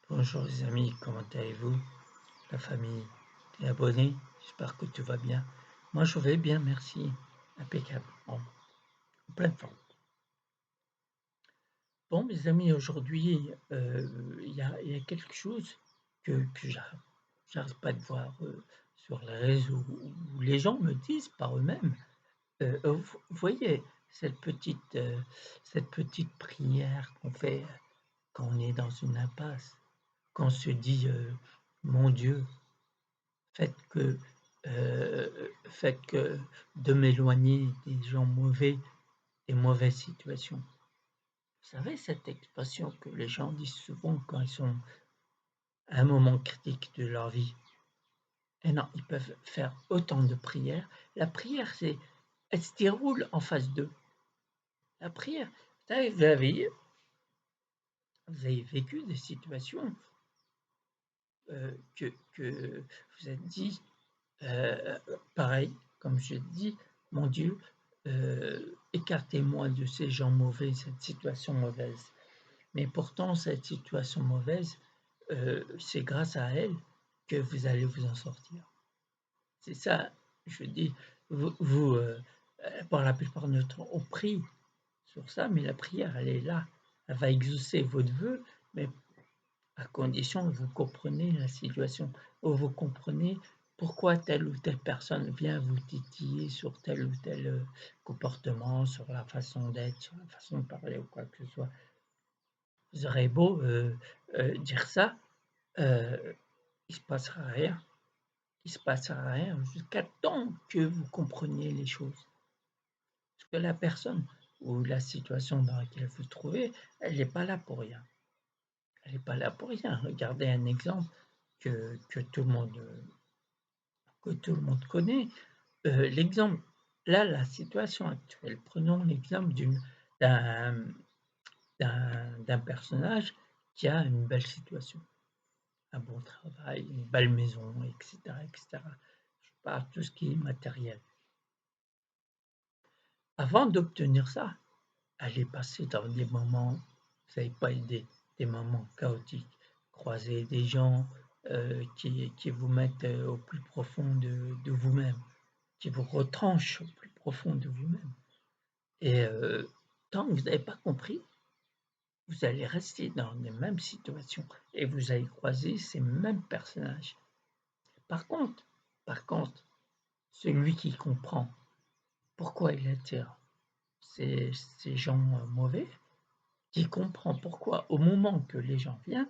Bonjour les amis, comment allez-vous? La famille, les abonnés, j'espère que tout va bien. Moi je vais bien, merci. Impeccable, en pleine forme. Bon mes amis, aujourd'hui, il y a quelque chose que j'arrête pas de voir, sur les réseaux où les gens me disent par eux-mêmes, vous voyez cette petite prière qu'on fait quand on est dans une impasse, quand on se dit, «Mon Dieu, Faites que, faites que de m'éloigner des gens mauvais, des mauvaises situations. Vous savez cette expression que les gens disent souvent quand ils sont à un moment critique de leur vie? Et non, ils peuvent faire autant de prières. La prière, elle se déroule en phase 2. La prière, vous savez, vous avez vécu des situations, que vous êtes dit, Heu, pareil, comme je dis: «Mon Dieu, écartez-moi de ces gens mauvais, cette situation mauvaise». Mais pourtant cette situation mauvaise, c'est grâce à elle que vous allez vous en sortir. C'est ça, je dis, pour la plupart de notre temps, on prie sur ça, mais la prière, elle est là. Elle va exaucer votre vœu, mais à condition que vous compreniez la situation, ou vous comprenez pourquoi telle ou telle personne vient vous titiller sur tel ou tel, comportement, sur la façon d'être, sur la façon de parler ou quoi que ce soit. Vous aurez beau, dire ça, heu, il se passera rien. Il se passera rien jusqu'à temps que vous compreniez les choses. Parce que la personne ou la situation dans laquelle vous vous trouvez, elle n'est pas là pour rien. Elle n'est pas là pour rien. Regardez un exemple que tout le monde, connaît. L'exemple là, la situation actuelle, prenons l'exemple d'un d'un personnage qui a une belle situation, un bon travail, une belle maison et cetera et cetera. Je parle de tout ce qui est matériel. Avant d'obtenir ça, elle est passée dans des moments, vous avez pas idée, des moments chaotiques, croiser des gens, qui vous mettent, au plus profond de vous-même, qui vous retranchent au plus profond de vous-même et tant que vous n'avez pas compris, vous allez rester dans les mêmes situations et vous allez croiser ces mêmes personnages. Par contre par contre, celui qui comprend pourquoi il attire ces gens, mauvais, qui comprend pourquoi au moment que les gens viennent,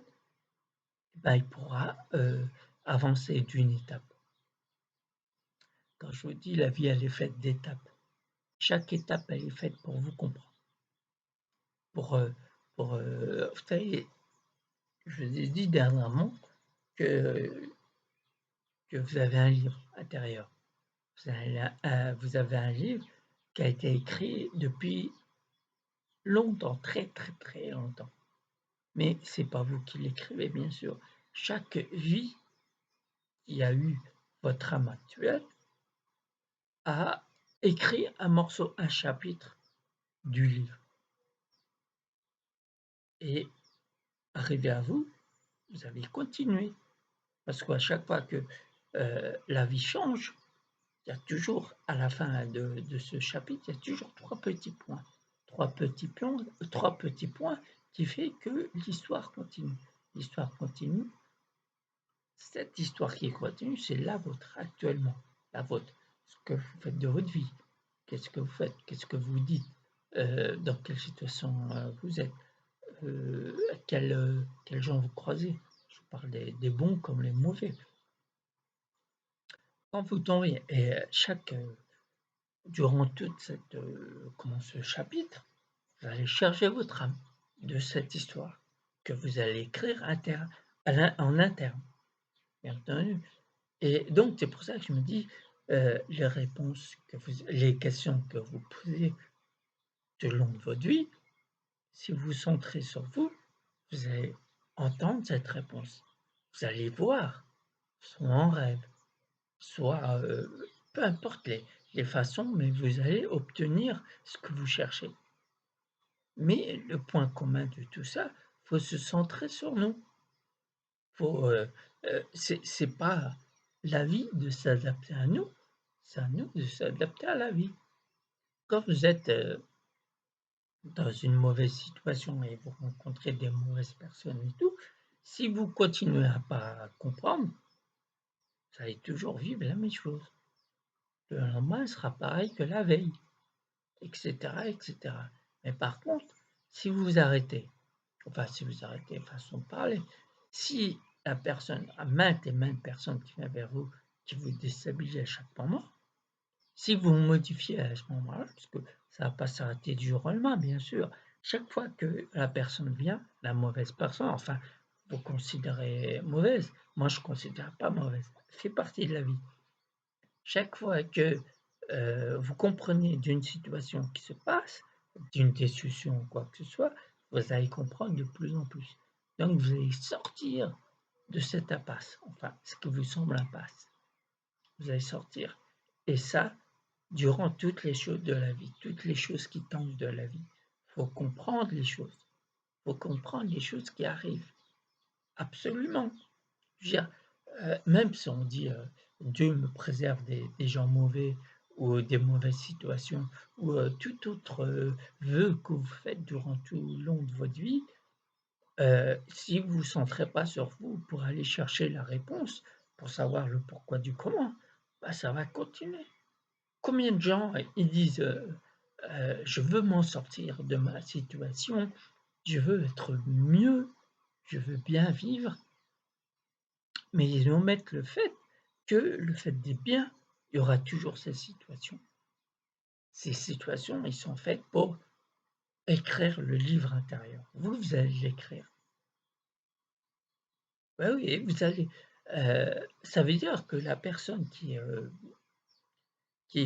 bah, il pourra, avancer d'une étape. Quand je vous dis la vie elle est faite d'étapes, chaque étape elle est faite pour vous comprendre, pour, vous savez, je vous ai dit dernièrement que vous avez un livre intérieur. Vous avez un livre qui a été écrit depuis longtemps, très, très, très longtemps. Mais c'est pas vous qui l'écrivez bien sûr. Chaque vie qui a eu votre âme actuelle a écrit un morceau, un chapitre du livre et arrivé à vous, vous allez continuer parce qu'à chaque fois que, la vie change, il y a toujours à la fin de ce chapitre, il y a toujours 3 petits points. 3 petits points qui fait que l'histoire continue. L'histoire continue, cette histoire qui continue, c'est la vôtre actuellement, la vôtre. Ce que vous faites de votre vie, qu'est-ce que vous faites? Qu'est-ce que vous dites? Dans quelle situation, vous êtes? Quels gens vous croisez? Je parle des bons comme les mauvais. Quand vous tombez et durant toute cette, ce chapitre, vous allez charger votre âme de cette histoire que vous allez écrire en interne, bien entendu. Et donc c'est pour ça que je me dis, les questions que vous posez tout le long de votre vie, si vous vous centrez sur vous, vous allez entendre cette réponse. Vous allez voir, soit en rêve, soit, peu importe les façons, mais vous allez obtenir ce que vous cherchez. Mais le point commun de tout ça, faut se centrer sur nous. C'est pas la vie de s'adapter à nous, c'est à nous de s'adapter à la vie. Quand vous êtes, dans une mauvaise situation et vous rencontrez des mauvaises personnes et tout, si vous continuez à pas comprendre, vous allez toujours vivre la même chose. Le lendemain sera pareil que la veille, et cetera, et cetera. Mais par contre, si vous arrêtez, enfin si vous arrêtez, façon de parler, si la personne, à maintes et maintes personnes qui viennent vers vous, qui vous déstabilisent à chaque moment, si vous modifiez à ce moment-là, parce que ça va pas s'arrêter du jour au lendemain, bien sûr, chaque fois que la personne vient, la mauvaise personne, enfin, vous considérez mauvaise, moi je ne considère pas mauvaise, elle fait partie de la vie. Chaque fois que vous comprenez d'une situation qui se passe, d'une discussion ou quoi que ce soit, vous allez comprendre de plus en plus. Donc vous allez sortir de cette impasse, enfin, ce qui vous semble impasse. Vous allez sortir. Et ça, durant toutes les choses de la vie, toutes les choses qui tentent de la vie. Il faut comprendre les choses. Il faut comprendre les choses qui arrivent. Absolument. Je veux dire, même si on dit Dieu me préserve des gens mauvais ou des mauvaises situations ou tout autre vœu que vous faites durant tout le long de votre vie, si vous ne vous centrez pas sur vous pour aller chercher la réponse, pour savoir le pourquoi du comment, bah, ça va continuer. Combien de gens ils disent je veux m'en sortir de ma situation, je veux être mieux, je veux bien vivre, mais ils omettent le fait que le fait d'être bien, il y aura toujours ces situations. Ces situations, ils sont faites pour écrire le livre intérieur. Vous allez l'écrire. Bah oui, vous allez. Ça veut dire que la personne qui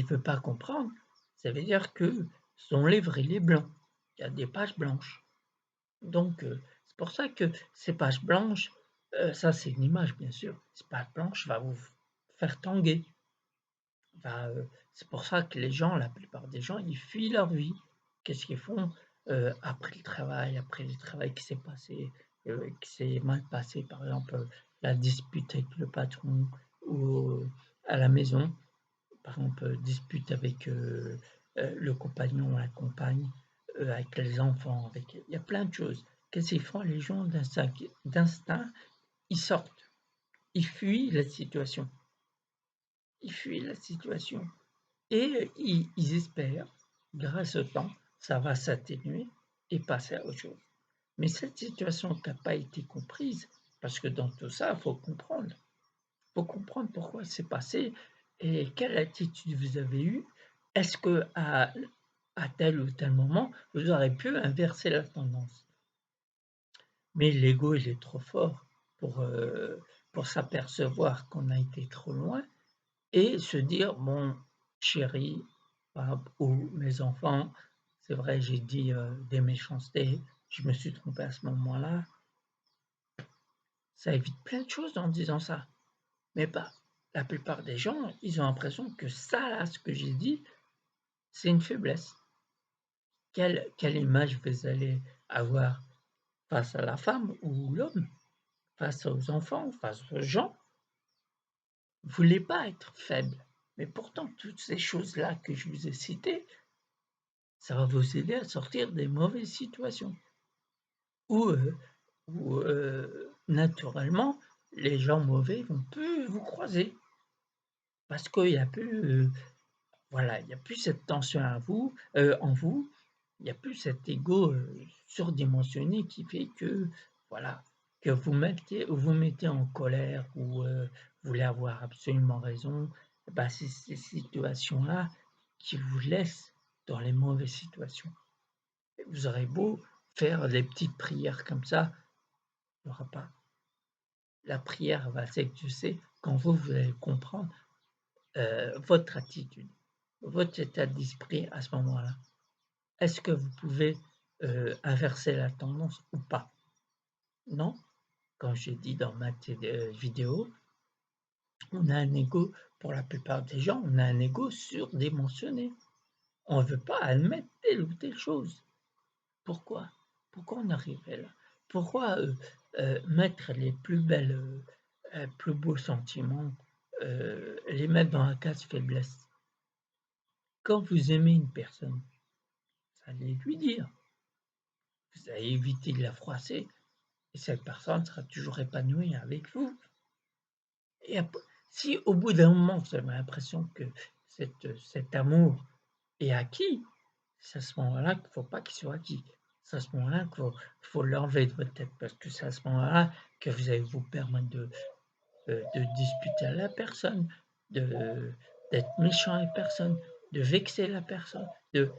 veut pas comprendre, ça veut dire que son livre il est blanc. Il y a des pages blanches. Donc, c'est pour ça que ces pages blanches, ça c'est une image bien sûr, ces pages blanches va vous faire tanguer, c'est pour ça que les gens, la plupart des gens, ils fuient leur vie. Qu'est-ce qu'ils font? Après le travail qui s'est passé, qui s'est mal passé, par exemple, la dispute avec le patron ou à la maison, par exemple, dispute avec, le compagnon ou la compagne, avec les enfants, avec il y a plein de choses. Qu'est-ce qu'ils font les gens d'instinct? Ils sortent, ils fuient la situation, ils fuient la situation et ils espèrent, grâce au temps, ça va s'atténuer et passer à autre chose. Mais cette situation qui n'a pas été comprise, parce que dans tout ça, il faut comprendre. Il faut comprendre pourquoi c'est passé et quelle attitude vous avez eue. Est-ce que à tel ou tel moment, vous aurez pu inverser la tendance? Mais l'ego, il est trop fort pour s'apercevoir qu'on a été trop loin et se dire: «Bon, chérie, ou mes enfants, c'est vrai, j'ai dit, des méchancetés, je me suis trompé à ce moment-là». Ça évite plein de choses en disant ça. Mais pas la plupart des gens, ils ont l'impression que ça là, ce que j'ai dit, c'est une faiblesse. Quelle image vous allez avoir face à la femme ou l'homme, face aux enfants, face aux gens? Vous voulez pas être faible, mais pourtant toutes ces choses-là que je vous ai citées, ça va vous aider à sortir des mauvaises situations où, naturellement, les gens mauvais vont plus vous croiser parce qu'il y a plus, voilà, il y a plus cette tension à vous, en vous, il y a plus cet ego, surdimensionné qui fait que, voilà, que vous mettez en colère ou, vous voulez avoir absolument raison. Bah, c'est ces situations-là qui vous laissent dans les mauvaises situations. Et vous aurez beau faire des petites prières comme ça, il y aura pas. La prière va s'exaucer quand vous allez comprendre, votre attitude, votre état d'esprit à ce moment-là. Est-ce que vous pouvez, inverser la tendance ou pas? Non? Comme j'ai dit dans ma vidéo, on a un ego pour la plupart des gens, on a un ego surdimensionné. On ne veut pas admettre telle ou telle chose. Pourquoi? Pourquoi on arriverait là? Pourquoi, mettre les plus belles, plus beaux sentiments, les mettre dans la case faiblesse. Quand vous aimez une personne, vous allez lui dire, vous allez éviter de la froisser et cette personne sera toujours épanouie avec vous. Et ap si au bout d'un moment, vous avez l'impression que cet amour est acquis, c'est à ce moment-là qu'il ne faut pas qu'il soit acquis. C'est à ce moment-là qu'il faut l'enlever de votre tête parce que c'est à ce moment-là que vous allez vous permettre de disputer à la personne, de d'être méchant avec personne, de vexer la personne, de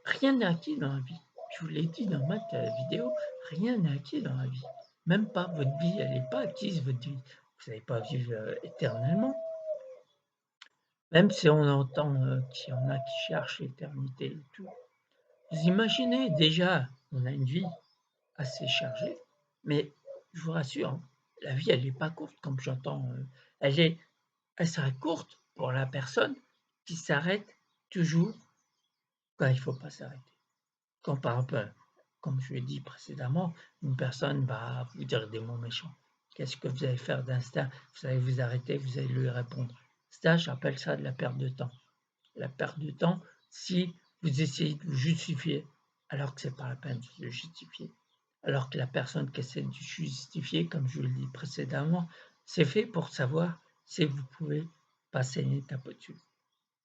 rien n'est acquis dans la vie. Je vous l'ai dit dans ma vidéo, rien n'est acquis dans la vie. Même pas votre vie, elle n'est pas acquise, votre vie. Vous n'allez pas vivre éternellement. Même si on entend qu'il y en a qui cherchent l'éternité et tout. Vous imaginez déjà, on a une vie assez chargée, mais je vous rassure, hein, la vie, elle n'est pas courte comme j'entends. Elle sera courte pour la personne qui s'arrête toujours quand il ne faut pas s'arrêter. Quand par exemple, comme je l'ai dit précédemment, une personne va vous dire des mots méchants. Qu'est-ce que vous allez faire d'instinct? Vous allez vous arrêter, vous allez lui répondre. Ça, j'appelle ça de la perte de temps. La perte de temps, si vous essayez de vous justifier, alors que ce n'est pas la peine de se justifier. Alors que la personne qui essaie de justifier, comme je l'ai dit précédemment, c'est fait pour savoir si vous pouvez passer une étape au-dessus.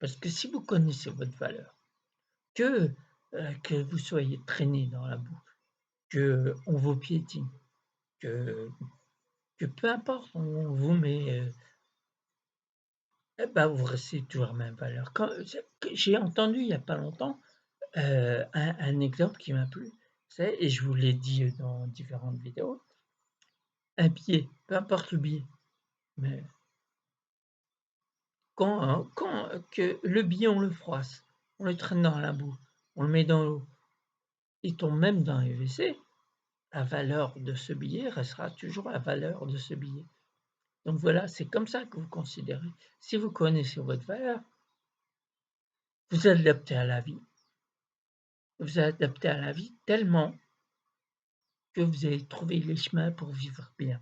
Parce que si vous connaissez votre valeur, que, que vous soyez traîné dans la boue, qu'on vous piétine, que, que peu importe, on vous met, eh ben, vous restez toujours la même valeur. J'ai entendu il n'y a pas longtemps un exemple qui m'a plu, c'est, et je vous l'ai dit dans différentes vidéos, un billet, peu importe le billet, mais quand que le billet, on le froisse, on le traîne dans la boue, on le met dans l'eau, il tombe même dans les WC, la valeur de ce billet restera toujours la valeur de ce billet. Donc voilà, c'est comme ça que vous considérez. Si vous connaissez votre valeur, vous adaptez à la vie. Vous adaptez à la vie tellement que vous allez trouver les chemins pour vivre bien.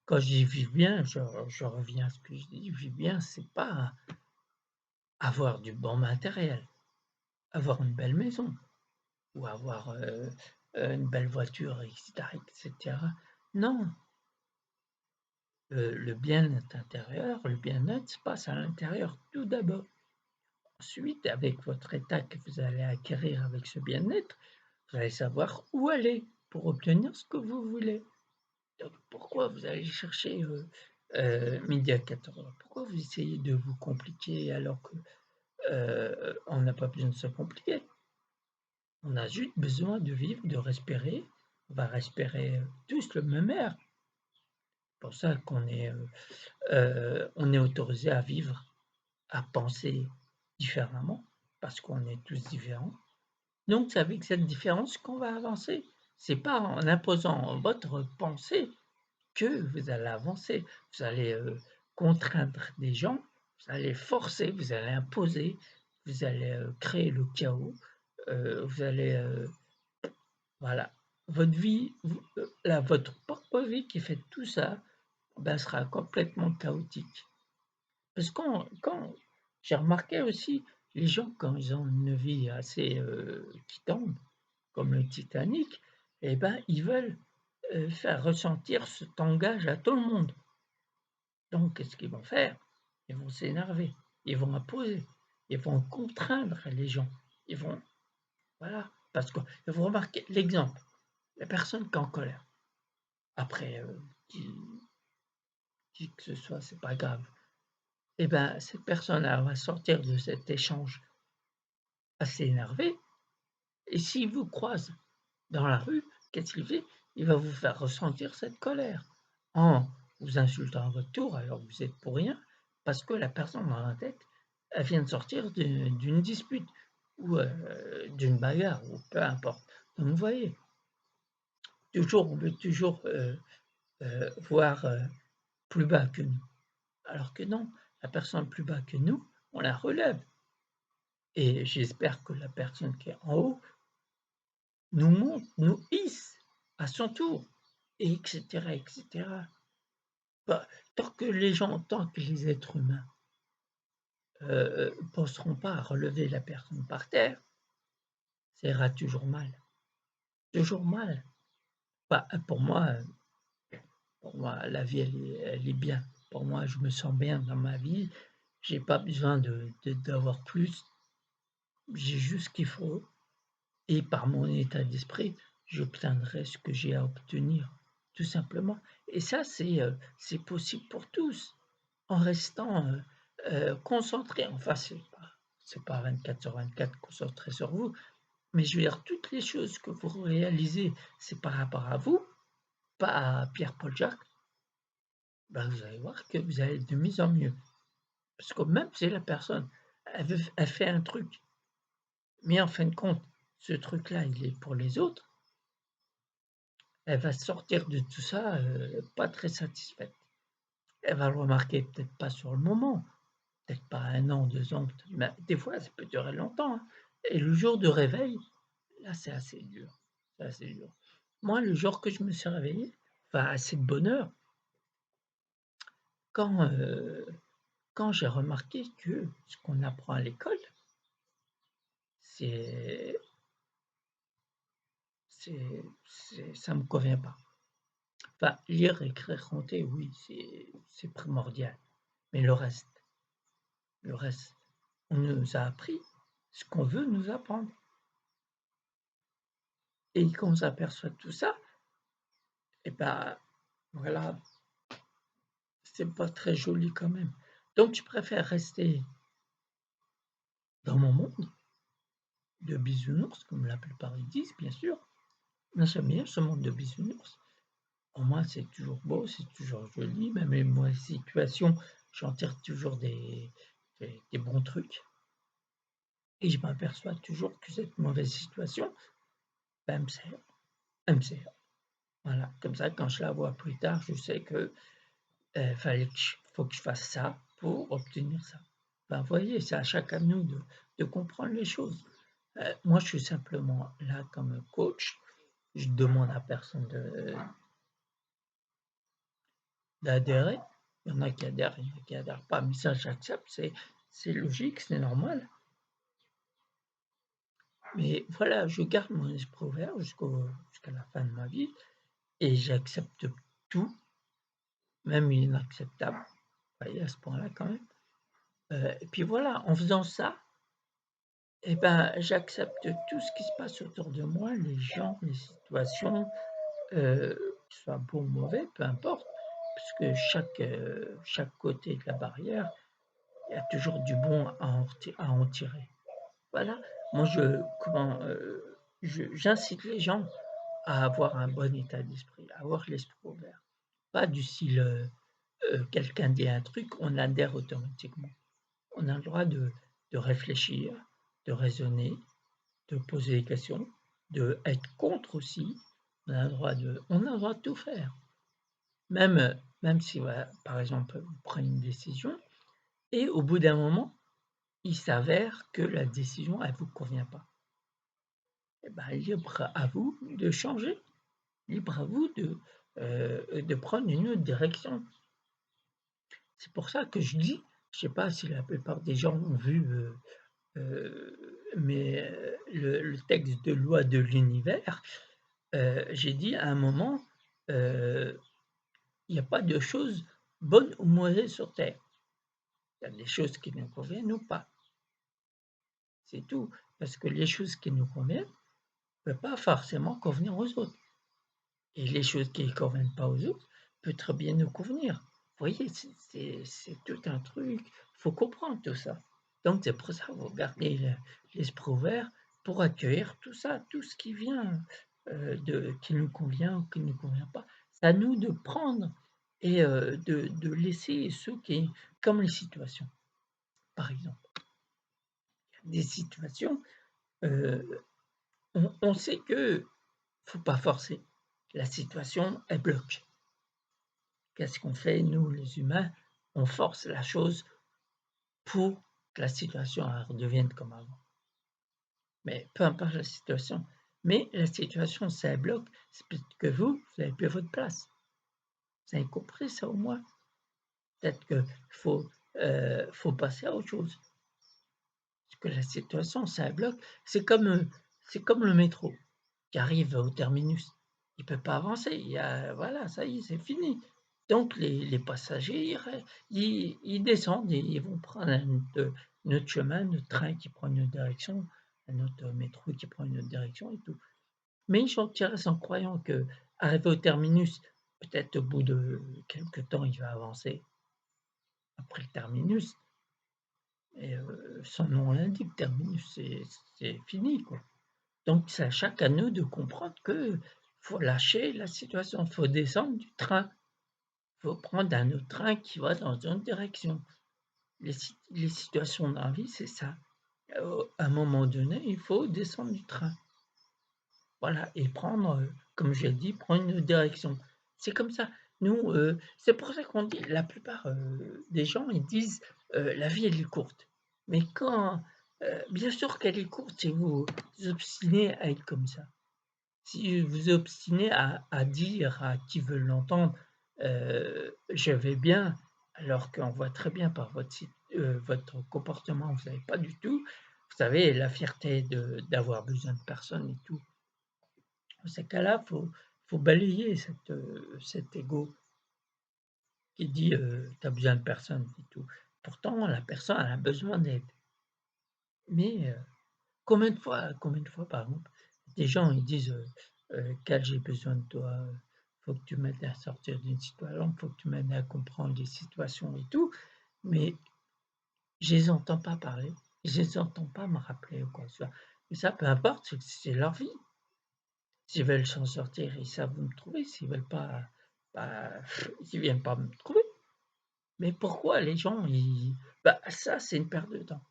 Quand je dis vivre bien, je reviens à ce que je dis, vivre bien, c'est pas avoir du bon matériel, avoir une belle maison ou avoir une belle voiture, etc., etc. Non, le bien-être intérieur, le bien-être se passe à l'intérieur tout d'abord. Ensuite, avec votre état que vous allez acquérir avec ce bien-être, vous allez savoir où aller pour obtenir ce que vous voulez. Donc pourquoi vous allez chercher midi à 14h? Pourquoi vous essayez de vous compliquer alors que on n'a pas besoin de se compliquer? On a juste besoin de vivre, de respirer. On va respirer tous le même air. C'est pour ça on est autorisé à vivre, à penser différemment, parce qu'on est tous différents. Donc c'est avec cette différence qu'on va avancer. C'est pas en imposant votre pensée que vous allez avancer. Vous allez contraindre des gens, vous allez forcer, vous allez imposer, vous allez créer le chaos, vous allez, voilà, votre vie, votre propre vie qui fait tout ça, ben, sera complètement chaotique. Parce que quand j'ai remarqué aussi, les gens, quand ils ont une vie assez qui tombe, comme le Titanic, eh ben, ils veulent faire ressentir cet engage à tout le monde. Donc, qu'est-ce qu'ils vont faire? Ils vont s'énerver, ils vont imposer, ils vont contraindre les gens, ils vont, voilà, parce que vous remarquez l'exemple, la personne qui est en colère, après, qui que ce soit, c'est pas grave. Et ben, cette personne-là va sortir de cet échange assez énervée, et s'il vous croise dans la rue, qu'est-ce qu'il fait? Il va vous faire ressentir cette colère en vous insultant à votre tour alors que vous êtes pour rien, parce que la personne dans la tête, elle vient de sortir d'une dispute ou d'une bagarre ou peu importe. Donc vous voyez, on veut toujours voir plus bas que nous, alors que non, la personne plus bas que nous, on la relève. Et j'espère que la personne qui est en haut nous monte, nous hisse son tour, et etc. Bah, tant que les êtres humains penseront pas à relever la personne par terre, ça ira toujours mal. Toujours mal. Bah, pour moi, la vie, elle est bien. Pour moi, je me sens bien dans ma vie. J'ai pas besoin d'avoir plus. J'ai juste ce qu'il faut. Et par mon état d'esprit, j'obtiendrai ce que j'ai à obtenir, tout simplement. Et ça, c'est possible pour tous, en restant concentré. Enfin, c'est pas 24/24 concentré sur vous, mais je veux dire, toutes les choses que vous réalisez, c'est par rapport à vous, pas à Pierre-Paul Jacques. Ben, vous allez voir que vous allez de mieux en mieux. Parce que même si la personne, elle fait un truc, mais en fin de compte, ce truc-là, il est pour les autres, elle va sortir de tout ça pas très satisfaite. Elle va le remarquer peut-être pas sur le moment, peut-être pas 1 an, 2 ans, mais des fois ça peut durer longtemps, hein. Et le jour de réveil, là c'est assez dur, c'est assez dur. Moi, le jour que je me suis réveillé, enfin assez de bonheur, quand, quand j'ai remarqué que ce qu'on apprend à l'école, c'est ça me convient pas. Enfin, lire, écrire, compter, oui, c'est primordial, mais le reste, on nous a appris ce qu'on veut nous apprendre. Et quand on s'aperçoit de tout ça, et ben voilà, c'est pas très joli quand même. Donc je préfère rester dans mon monde de bisounours, comme la plupart ils disent, bien sûr. Moi j'aime bien ce monde de bisounours. Pour moi, c'est toujours beau, c'est toujours joli, même les mauvaises situations, j'en tire toujours des bons trucs. Et je m'aperçois toujours que cette mauvaise situation, ben, elle me sert. Voilà, comme ça, quand je la vois plus tard, je sais que faut que je fasse ça pour obtenir ça. Ben, vous voyez, c'est à chacun de nous de comprendre les choses. Moi, je suis simplement là comme coach. Je demande à personne d'adhérer. Il y en a qui adhèrent, il y en a qui adhèrent pas, mais ça, j'accepte, c'est logique, c'est normal. Mais voilà, je garde mon esprit ouvert jusqu'à la fin de ma vie et j'accepte tout, même l'inacceptable. Vous voyez, à ce point-là quand même. Et puis voilà, en faisant ça, et ben, j'accepte tout ce qui se passe autour de moi, les gens, les situations, que ce soit bon ou mauvais, peu importe, puisque chaque côté de la barrière, il y a toujours du bon à en tirer. Voilà, moi j'incite les gens à avoir un bon état d'esprit, à avoir l'esprit ouvert. Pas du style, quelqu'un dit un truc, on adhère automatiquement. On a le droit de réfléchir, de raisonner, de poser des questions, d'être contre aussi. On a le droit de tout faire. Même si, voilà, par exemple, vous prenez une décision et au bout d'un moment, il s'avère que la décision, elle vous convient pas. Et ben, libre à vous de changer, libre à vous de prendre une autre direction. C'est pour ça que je dis, je sais pas si la plupart des gens ont vu, mais le texte de loi de l'univers, j'ai dit à un moment, il n'y a pas de choses bonnes ou mauvaises sur terre. Il y a des choses qui nous conviennent ou pas. C'est tout. Parce que les choses qui nous conviennent ne peuvent pas forcément convenir aux autres. Et les choses qui ne conviennent pas aux autres peuvent très bien nous convenir. Vous voyez, c'est tout un truc. Il faut comprendre tout ça. Donc c'est pour ça qu'il faut garder l'esprit ouvert pour accueillir tout ça, tout ce qui vient qui nous convient ou qui ne nous convient pas. C'est à nous de prendre et de laisser ceux qui, comme les situations, par exemple. Des situations, on sait que faut pas forcer. La situation, elle bloque. Qu'est-ce qu'on fait, nous, les humains? On force la chose pour que la situation elle redevienne comme avant. Mais peu importe la situation, Mais la situation, si elle bloque, c'est parce que vous avez plus votre place. Vous avez compris ça au moins? Peut-être qu'il faut passer à autre chose. Parce que la situation, si elle bloque, c'est comme le métro qui arrive au terminus. Il peut pas avancer, il y a voilà, ça y est, c'est fini. Donc les passagers, ils descendent et ils vont prendre un autre chemin, un autre train qui prend une autre direction, un autre métro qui prend une autre direction et tout. Mais ils sortiraient en croyant qu'arrivé au terminus, peut-être au bout de quelque temps, il va avancer après le terminus et son nom l'indique, terminus, c'est fini, quoi. Donc c'est à chacun de nous de comprendre qu'il faut lâcher la situation, il faut descendre du train, il faut prendre un autre train qui va dans une autre direction. Les situations dans la vie, c'est ça. À un moment donné, il faut descendre du train. Voilà, et prendre, comme j'ai dit, prendre une autre direction. C'est comme ça. Nous, c'est pour ça qu'on dit la plupart, des gens, ils disent, «La vie, elle est courte». Mais quand, bien sûr qu'elle est courte si vous vous obstinez à être comme ça. Si vous vous obstinez à dire à qui veut l'entendre, «Je vais bien», alors qu'on voit très bien par votre comportement, vous n'avez pas du tout, vous savez, la fierté d'avoir besoin de personne et tout. Dans ces cas-là, faut balayer cet ego qui dit, «Tu as besoin de personne» et tout. Pourtant, la personne, elle a besoin d'aide. Mais, combien de fois, par exemple, des gens, ils disent, «Cal, j'ai besoin de toi, faut que tu m'aides à sortir d'une situation, faut que tu m'aides à comprendre les situations et tout», mais je les entends pas parler, je les entends pas me rappeler ou quoi que ce soit. Mais ça, peu importe, c'est leur vie. S'ils veulent s'en sortir, ils savent où me trouver, s'ils veulent pas, bah, ils viennent pas me trouver. Mais pourquoi les gens, ça, c'est une perte de temps.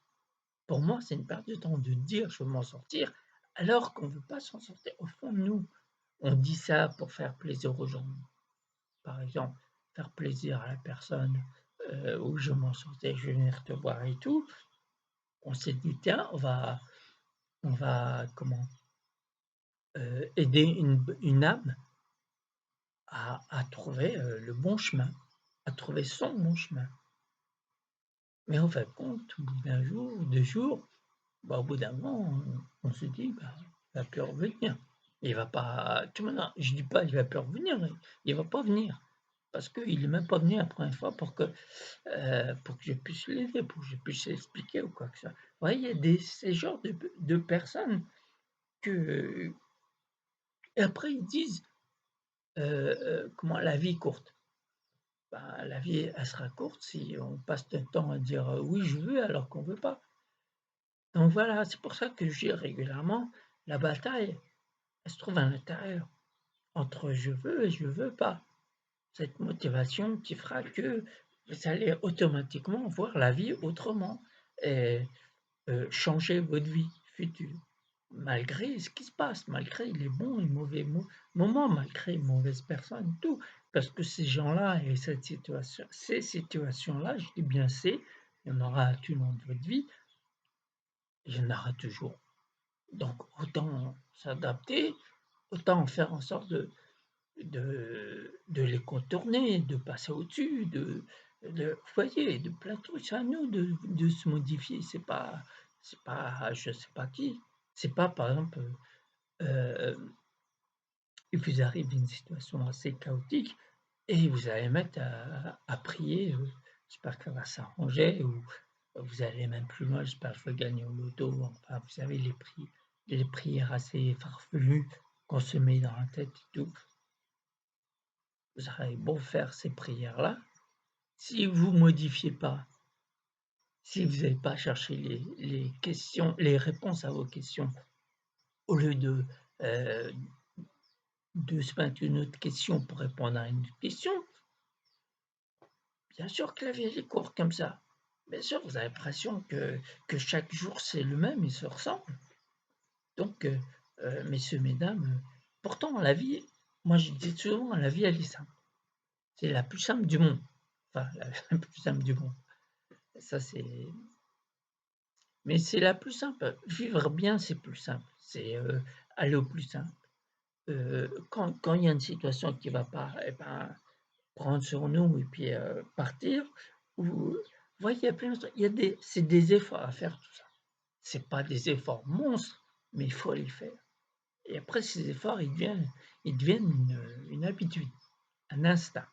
Pour moi, c'est une perte de temps de dire: «Je veux m'en sortir», alors qu'on veut pas s'en sortir. Au fond de nous, on dit ça pour faire plaisir aux gens. Par exemple, faire plaisir à la personne, «Oui, je veux m'en sortir, je vais venir te voir et tout». On s'est dit: «Tiens, on va comment? Aider une âme à trouver, le bon chemin, à trouver son bon chemin». Mais en fin de compte, au bout d'un jour ou 2 jours, bah, au bout d'un moment, on se dit: «Bah, il va plus revenir». Il va pas tu maintenant, je dis pas il va plus revenir, il va pas venir. Parce qu'il est même pas venu la première fois pour que je puisse l'aider, pour que je puisse l'expliquer ou quoi que ça. Vous voyez, il y a ces genres de personnes que et après ils disent, comment: «La vie est courte». Bah, la vie, elle sera courte si on passe notre temps à dire, «Oui, je veux», alors qu'on veut pas. Donc voilà, c'est pour ça que je dis régulièrement, la bataille, elle se trouve à l'intérieur, entre je veux et je veux pas. Cette motivation qui fera que vous allez automatiquement voir la vie autrement et changer votre vie future, malgré ce qui se passe, malgré les bons et mauvais moments, malgré les mauvaises personnes, tout. Parce que ces gens-là et ces situations-là, je dis bien «c'est», il y en aura tout le long de votre vie, il y en aura toujours. Donc autant s'adapter, autant faire en sorte de les contourner, de passer au-dessus, vous voyez, de plein de trucs. C'est à nous de se modifier, c'est pas je sais pas qui. C'est pas par exemple, il vous arrive une situation assez chaotique et vous allez mettre à prier, «J'espère que ça va s'arranger» ou vous allez même plus loin, «J'espère que je vais gagner au loto», enfin vous savez les prières assez farfelues qu'on se met dans la tête et tout. Vous aurez beau faire ces prières-là, si vous modifiez pas, si vous n'allez pas chercher les réponses à vos questions, au lieu heu, de se mettre une autre question pour répondre à une autre question, bien sûr que la vie elle est courte comme ça. Bien sûr, vous avez l'impression que chaque jour c'est le même, il se ressemble. Donc messieurs, mesdames, pourtant la vie, moi je dis souvent: «La vie elle est simple». C'est la plus simple du monde. Enfin la la plus simple du monde. Ça c'est Mais c'est la plus simple. Vivre bien, c'est plus simple. C'est, aller au plus simple. Quand il y a une situation qui va pas, et ben, prendre sur nous et puis, partir ou vous voyez, il y a plein de trucs, il y a c'est des efforts à faire tout ça. C'est pas des efforts monstres, mais il faut les faire et après ces efforts, ils deviennent une habitude, un instinct.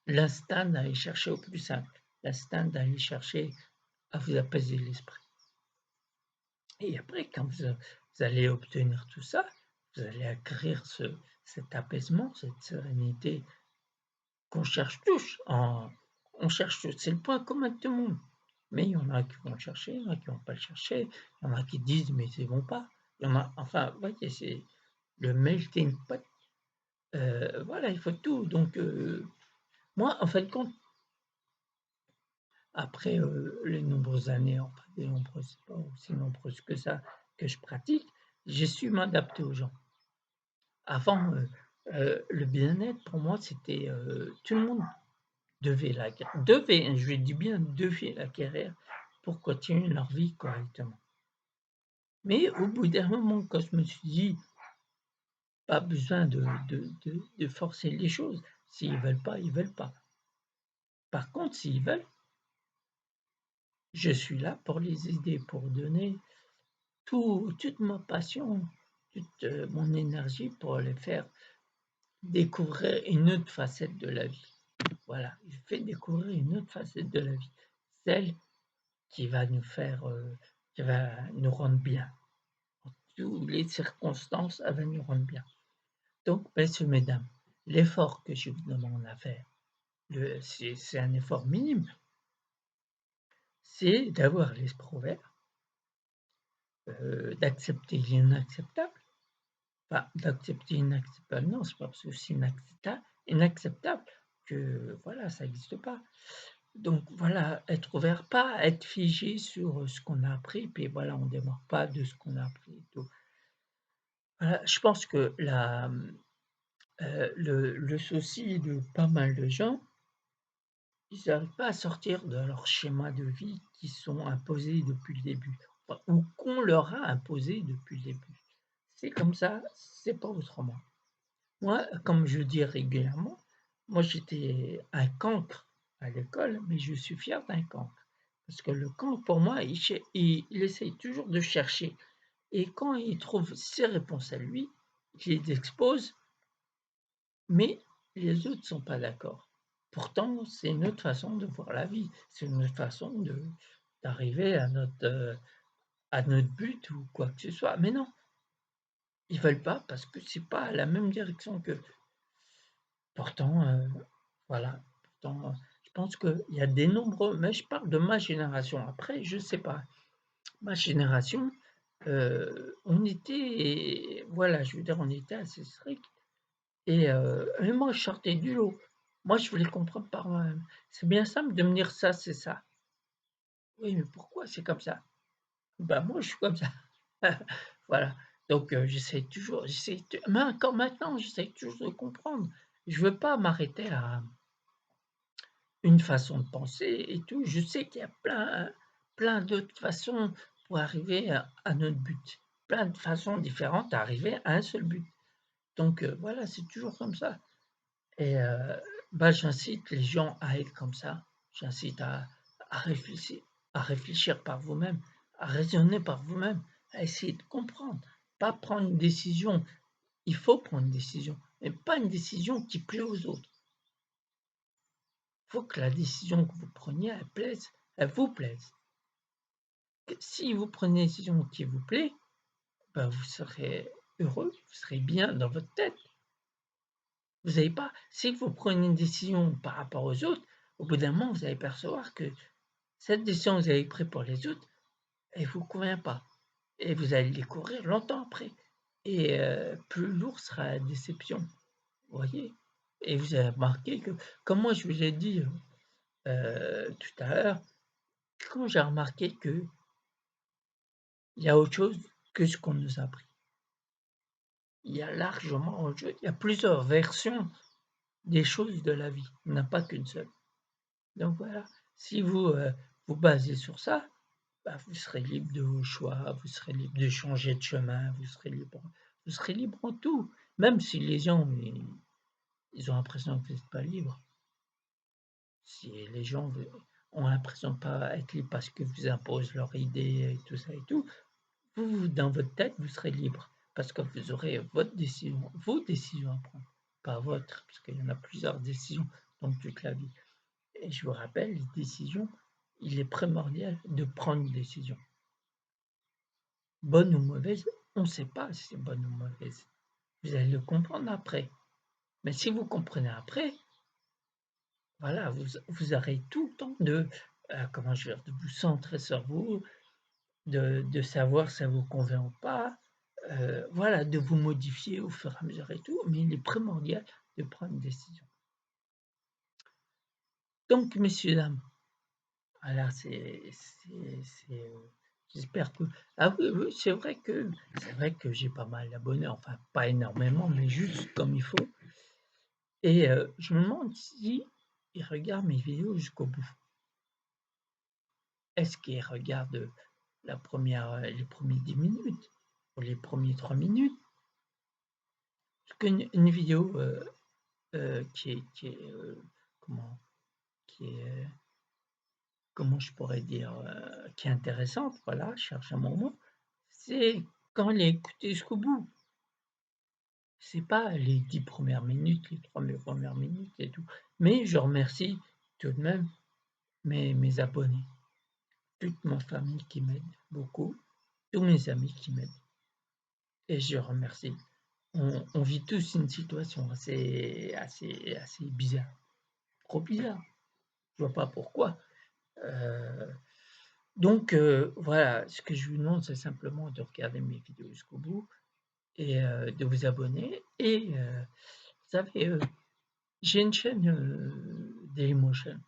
L'instinct d'aller chercher au plus simple, l'instinct d'aller chercher à vous apaiser l'esprit et après quand vous allez obtenir tout ça, vous allez acquérir cet apaisement, cette sérénité qu'on cherche tous on cherche tous, c'est le point commun de tout le monde. Mais il y en a qui vont le chercher, il y en a qui vont pas le chercher, il y en a qui disent: «Mais c'est bon pas». Il y en a enfin, vous voyez, c'est le melting pot, voilà, il faut tout donc moi, en fin de compte, après, les nombreuses années, enfin des nombreuses, pas aussi nombreuses que ça, que je pratique, j'ai su m'adapter aux gens. Avant, le bien-être pour moi, c'était, tout le monde devait, hein, je dis bien devait l'acquérir pour continuer leur vie correctement. Mais au bout d'un moment, quand je me suis dit: «Pas besoin de forcer les choses, s'ils veulent pas, ils veulent pas. Par contre, s'ils veulent, je suis là pour les aider, pour donner toute ma passion, toute, mon énergie pour les faire découvrir une autre facette de la vie». Voilà, je fais découvrir une autre facette de la vie, celle qui va nous faire, qui va nous rendre bien. En toutes les circonstances, elle va nous rendre bien. Donc, messieurs, mesdames, l'effort que je vous demande à faire, c'est un effort minime, c'est d'avoir l'esprit ouvert, d'accepter l'inacceptable. Enfin, d'accepter l'inacceptable, non, c'est pas parce que c'est inacceptable que voilà, ça n'existe pas. Donc voilà, être ouvert, pas être figé sur, ce qu'on a appris, puis voilà, on démarre pas de ce qu'on a appris et tout. Voilà, je pense que le souci de pas mal de gens, ils n'arrivent pas à sortir de leur schéma de vie qui sont imposés depuis le début, enfin, ou qu'on leur a imposé depuis le début. C'est comme ça, c'est pas autrement. Moi, comme je dis régulièrement, moi j'étais un cancre à l'école, mais je suis fier d'un cancre. Parce que le cancre, pour moi, il essaye toujours de chercher. Et quand il trouve ses réponses à lui, il les expose, mais les autres ne sont pas d'accord. Pourtant, c'est une autre façon de voir la vie, c'est une autre façon d'arriver à notre but ou quoi que ce soit. Mais non, ils veulent pas parce que c'est pas la même direction qu'eux. Pourtant, voilà, pourtant, je pense qu'il y a des nombreux mais je parle de ma génération. Après, je sais pas. Ma génération, on était voilà, je veux dire, on était assez strict et moi, je sortais du lot. Moi, je voulais comprendre par moi-même. C'est bien simple de me dire: «Ça, c'est ça». Oui, mais pourquoi c'est comme ça? Bah, moi, je suis comme ça. Voilà, donc j'essaie de mais encore maintenant, j'essaie toujours de comprendre. Je veux pas m'arrêter à une façon de penser et tout. Je sais qu'il y a plein d'autres façons pour arriver à notre but. Plein de façons différentes à arriver à un seul but. Donc voilà, c'est toujours comme ça et bah, j'incite les gens à être comme ça. J'incite à réfléchir à réfléchir par vous-même, à raisonner par vous-même, à essayer de comprendre, pas prendre une décision. Il faut prendre une décision, mais pas une décision qui plaît aux autres. Il faut que la décision que vous preniez, elle vous plaise. Si vous prenez une décision qui vous plaît, bah, vous serez heureux, vous serez bien dans votre tête. Vous avez pas si vous prenez une décision par rapport aux autres, au bout d'un moment, vous allez percevoir que cette décision que vous avez prise pour les autres, elle vous convient pas et vous allez le découvrir longtemps après et plus lourd sera la déception, vous voyez? Et vous avez remarqué que comme moi je vous ai dit, tout à l'heure, quand j'ai remarqué qu'il y a autre chose que ce qu'on nous a appris. Il y a largement autre chose, il y a plusieurs versions des choses de la vie, il n'y en a pas qu'une seule. Donc voilà, si vous, vous basez sur ça, bah, vous serez libre de vos choix, vous serez libre de changer de chemin, vous serez libre Vous serez libre en tout, même si les gens, ils ont l'impression que vous êtes pas libre. Si les gens ont l'impression de pas être libres parce que vous imposent leurs idées et tout ça et tout, vous, dans votre tête, vous serez libre parce que vous aurez votre décision, vos décisions à prendre, pas votre, parce qu'il y en a plusieurs décisions dans toute la vie. Et je vous rappelle, les décisions, il est primordial de prendre une décision. Bonne ou mauvaise, on ne sait pas si c'est bonne ou mauvaise. Vous allez le comprendre après. Mais si vous comprenez après, voilà, vous aurez tout le temps de, comment je veux dire, de vous centrer sur vous, de savoir si ça vous convient ou pas, voilà, de vous modifier au fur et à mesure et tout, mais il est primordial de prendre une décision. Donc, messieurs, dames, voilà, j'espère que ah oui, oui, c'est vrai que j'ai pas mal d'abonnés, enfin pas énormément, mais juste comme il faut et je me demande si ils regardent mes vidéos jusqu'au bout. Est-ce qu'ils regardent la première, les premiers 10 minutes ou les premiers 3 minutes? Parce qu'une vidéo, qui est, comment qui est, comment je pourrais dire? Qui est intéressante, voilà, je cherche un mot, c'est quand elle est écoutée jusqu'au bout. C'est pas les 10 premières minutes, les 3 premières minutes et tout. Mais je remercie tout de même mes abonnés, toute ma famille qui m'aide beaucoup, tous mes amis qui m'aident et je remercie. On vit tous une situation assez bizarre, trop bizarre. Je vois pas pourquoi. Heu, donc voilà, ce que je vous demande, c'est simplement de regarder mes vidéos jusqu'au bout et de vous abonner et vous savez, j'ai une chaîne, Dailymotion.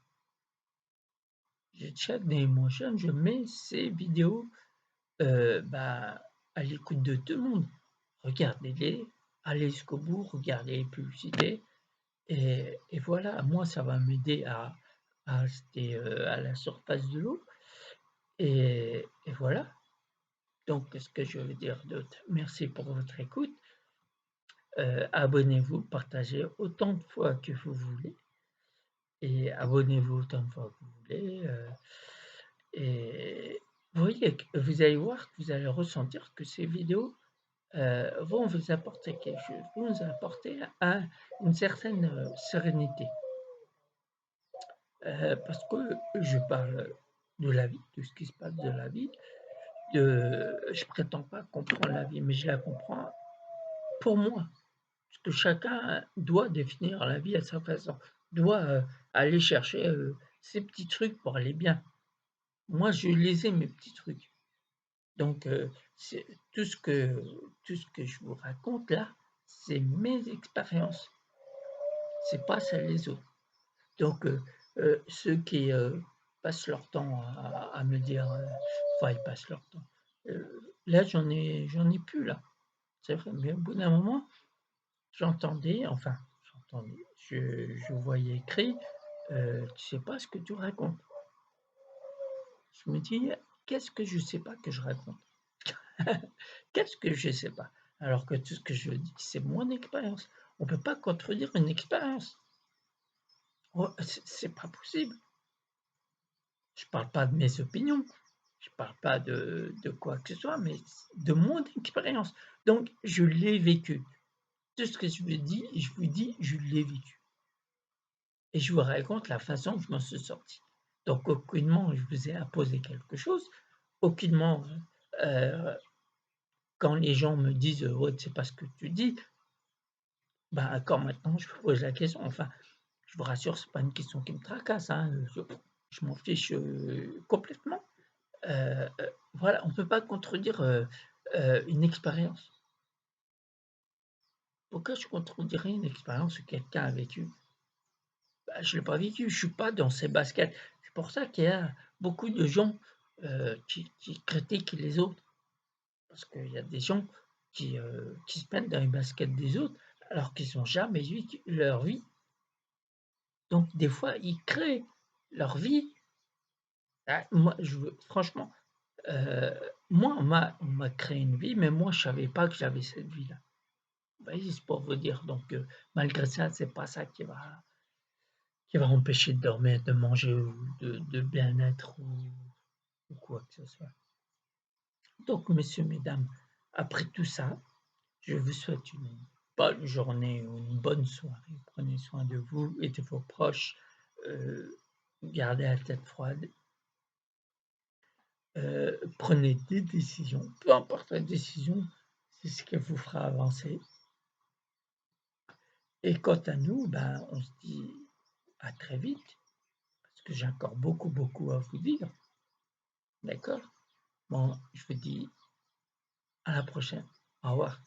J'ai une chaîne Dailymotion, je mets ces vidéos, bah, à l'écoute de tout le monde. Regardez-les, allez jusqu'au bout, regardez les publicités et voilà, moi ça va m'aider à rester, à la surface de l'eau et voilà. Donc qu'est-ce que je veux dire d'autre? Merci pour votre écoute, abonnez-vous, partagez autant de fois que vous voulez et abonnez-vous autant de fois que vous voulez, et vous allez voir que vous allez ressentir que ces vidéos, vont vous apporter quelque chose, vont vous apporter une certaine, sérénité. Parce que je parle de la vie, de ce qui se passe de la vie, je prétends pas comprendre la vie, mais je la comprends pour moi. Parce que chacun doit définir la vie à sa façon, doit, aller chercher, ses petits trucs pour aller bien. Moi, je les ai mes petits trucs. Donc, c'est tout ce que je vous raconte là, c'est mes expériences, c'est pas celles des autres. Donc, ceux qui, passent leur temps à me dire, enfin ils passent leur temps, là j'en ai plus là, c'est vrai, mais au bout d'un moment, je voyais écrit, «Tu sais pas ce que tu racontes». Je me dis: «Qu'est-ce que je sais pas que je raconte? Qu'est-ce que je sais pas?» alors que tout ce que je dis, c'est mon expérience. On peut pas contredire une expérience. Oh, c'est pas possible. Je parle pas de mes opinions, je parle pas de quoi que ce soit, mais de mon expérience. Donc je l'ai vécu. Tout ce que je vous dis, je l'ai vécu et je vous raconte la façon dont je m'en suis sorti. Donc aucunement je vous ai imposé quelque chose, aucunement, heu, quand les gens me disent: «Ouais, tu sais pas ce que tu dis», bah, encore maintenant je me pose la question, enfin, je vous rassure, c'est pas une question qui me tracasse, hein, je m'en fiche, complètement. Voilà, on ne peut pas contredire, une expérience. Pourquoi je contredirais une expérience que quelqu'un a vécue? Bah, je l'ai pas vécue, je suis pas dans ses baskets. C'est pour ça qu'il y a beaucoup de gens, qui critiquent les autres. Parce qu'il y a des gens qui se mettent dans les baskets des autres, alors qu'ils ont jamais vécu leur vie. Donc des fois, ils créent leur vie. Ah, moi, franchement, moi, on m'a créé une vie, mais moi, je savais pas que j'avais cette vie-là. voyez, c'est pour vous dire donc malgré ça, c'est pas ça qui va empêcher de dormir, de manger ou de bien-être ou quoi que ce soit. Donc messieurs, mesdames, après tout ça, je vous souhaite une bonne journée ou une bonne soirée. Prenez soin de vous et de vos proches, gardez la tête froide, prenez des décisions, peu importe la décision, c'est ce qui vous fera avancer et quant à nous, ben, on se dit à très vite, parce que j'ai encore beaucoup, beaucoup à vous dire, d'accord? Bon, je vous dis à la prochaine. Au revoir.